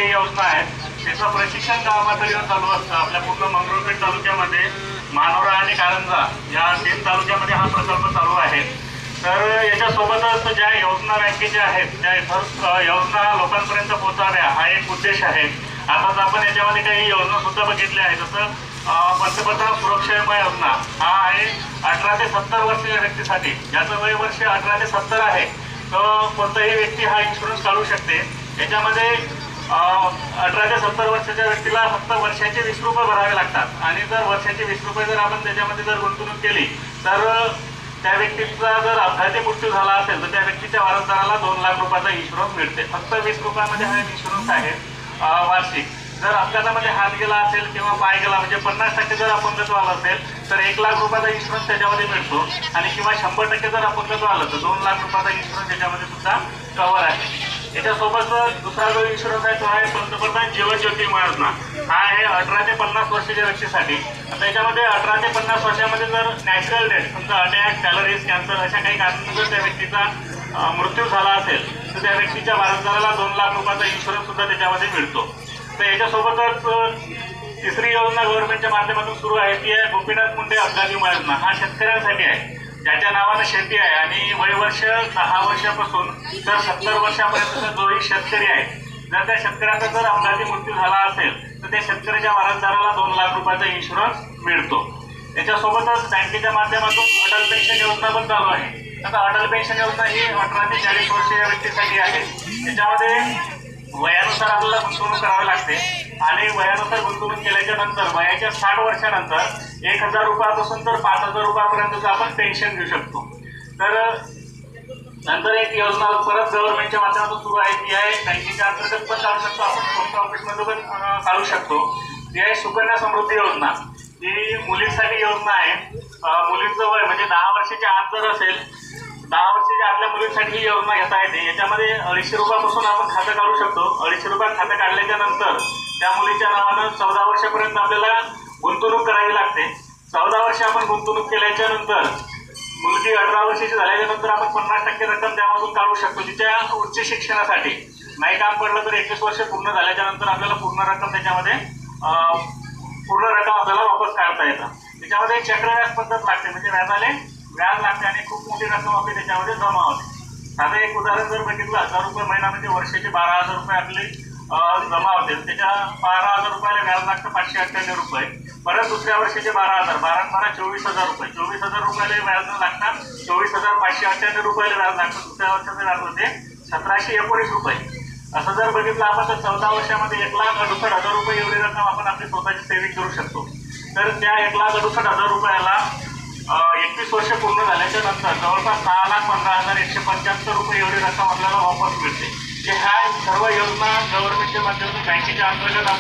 शासकीय योजना आहेत त्याचं प्रशिक्षण गावापातळीवर चालू असतं. आपल्या पूर्ण मंगरुळपीर तालुक्यामध्ये मानोरा आणि कारंजा या 3 तालुक्यामध्ये हा प्रकल्प चालू आहे. तर याच्यासोबतच ज्या योजना बँकेच्या आहेत त्या योजना लोकांपर्यंत पोहोचाव्या हा एक उद्देश आहे. आताच आपण याच्यामध्ये काही योजना सुद्धा बघितल्या आहेत. जसं पंतप्रधान सुरक्षा विमा योजना हा आहे 18 ते 70 वर्षाच्या व्यक्तीसाठी, ज्याचं वय वर्ष 18 ते 70 आहे. तर कोणताही व्यक्ती हा इन्शुरन्स काढू शकते. याच्यामध्ये 18 ते 70 वर्षाच्या व्यक्तीला फक्त वर्षाचे 20 रुपये भरावे लागतात आणि जर वर्षाचे 20 रुपये जर आपण त्याच्यामध्ये जर गुंतवणूक केली तर त्या व्यक्तीचा जर अपघाती मृत्यू झाला असेल तर त्या व्यक्तीच्या वारसदाराला 2 लाख रुपयाचा इन्शुरन्स मिळते. फक्त 20 रुपयामध्ये हा इन्शुरन्स आहे वार्षिक. जर अपघातामध्ये हात गेला असेल किंवा पाय गेला म्हणजे 50% जर अपंगत्व आलं असेल तर 1 लाख रुपयाचा इन्शुरन्स त्याच्यामध्ये मिळतो आणि किंवा 100% जर अपंगत्व आलं तर 2 लाख रुपयाचा इन्शुरन्स त्याच्यामध्ये सुद्धा कव्हर आहे. याच्यासोबत दुसरा जो इन्शुरन्स आहे तो आहे पंतप्रधान जीवन ज्योती विमा योजना. हा आहे 18 ते 50 वर्षाच्या व्यक्तीसाठी. आता याच्यामध्ये 18 ते 50 वर्षामध्ये जर नॅचरल डेथ समजा अटॅक, कॅलरीज, कॅन्सर अशा काही कारणांनी जर त्या व्यक्तीचा मृत्यू झाला असेल तर त्या व्यक्तीच्या वारसदाराला 2 लाख रुपयाचा इन्शुरन्स सुद्धा त्याच्यामध्ये मिळतो. तर याच्यासोबतच तिसरी योजना गव्हर्नमेंटच्या माध्यमातून सुरू आहे ती आहे गोपीनाथ मुंडे अपघाती विमा योजना. हा शेतकऱ्यांसाठी आहे ज्याच्या नावानं शेती आहे आणि वयवर्ष 10 वर्षापासून तर 70 वर्षापर्यंतचा जोही शेतकरी आहे, जर त्या शेतकऱ्याचा जर अपघाती मृत्यू झाला असेल तर त्या शेतकऱ्याच्या वारसदाराला 2 लाख रुपयाचा इन्शुरन्स मिळतो. याच्यासोबतच बँकेच्या माध्यमातून अटल पेन्शन योजना पण चालू आहे. आता अटल पेन्शन योजना ही 18 ते 40 वर्ष या व्यक्तीसाठी आहे. त्याच्यामध्ये वयानुसार आपल्याला गुंतवणूक करावी लागते आणि वयानुसार गुंतवणूक केल्याच्या नंतर वयाच्या 60 वर्षानंतर 1000 रुपयापासून तर 5000 रुपयापर्यंतचं आपण पेन्शन घेऊ शकतो. तर नंतर एक योजना परत गव्हर्नमेंटच्या माध्यमातून सुरू आहे ती आहे बँकेच्या अंतर्गत पण काढू शकतो आपण, पोस्ट ऑफिसमध्ये पण काढू शकतो. ती आहे सुकन्या समृद्धी योजना. ही मुलींसाठी योजना आहे. मुलींचं वय म्हणजे 10 वर्षाच्या आत जर असेल 10 वर्षाच्या आतल्या मुलींसाठी ही योजना घेता येते. याच्यामध्ये 250 रुपयापासून आपण खातं काढू शकतो. 250 रुपयात खातं काढल्याच्या नंतर त्या मुलीच्या नावानं 14 वर्षापर्यंत आपल्याला गुंतवणूक करावी लागते. 14 वर्ष आपण गुंतवणूक केल्याच्या नंतर मुलगी 18 वर्षाची झाल्याच्या नंतर आपण 50% रक्कम त्यामधून काढू शकतो तिच्या उच्च शिक्षणासाठी. नाही काम पडलं तर 21 वर्ष पूर्ण झाल्याच्या नंतर आपल्याला पूर्ण रक्कम त्याच्यामध्ये पूर्ण रक्कम आपल्याला वापस काढता येतं. त्याच्यामध्ये चक्रव्याज पद्धत लागते म्हणजे व्याज लागते आणि खूप मोठी रक्कम आपली त्याच्यामध्ये जमा होते. साधं एक उदाहरण जर बघितलं 1000 रुपये महिना म्हणजे वर्षाचे 12000 रुपये आपले जमा होते. त्याच्या 12000 रुपयाला व्याज लागतं 598 रुपये. परत दुसऱ्या वर्षाचे 12000, 12 24,000 रुपये. 24,000 रुपयाला व्याज लागतात. 24,598 रुपयाला व्याज लागतं. दुसऱ्या वर्षाचे व्याज होते 1719 रुपये. असं जर बघितलं आपण तर 14 वर्षामध्ये 1,68,000 रुपये एवढी रक्कम आपण आपली स्वतःची सेव्हिंग करू शकतो. तर त्या 1,68,000 रुपयाला 21 वर्ष पूर्ण झाल्याच्या नंतर जवळपास 6,15,175 रुपये एवढी रक्कम आपल्याला वापस मिळते. ह्या सर्व योजना गव्हर्नमेंटच्या माध्यमातून बँकेच्या अंतर्गत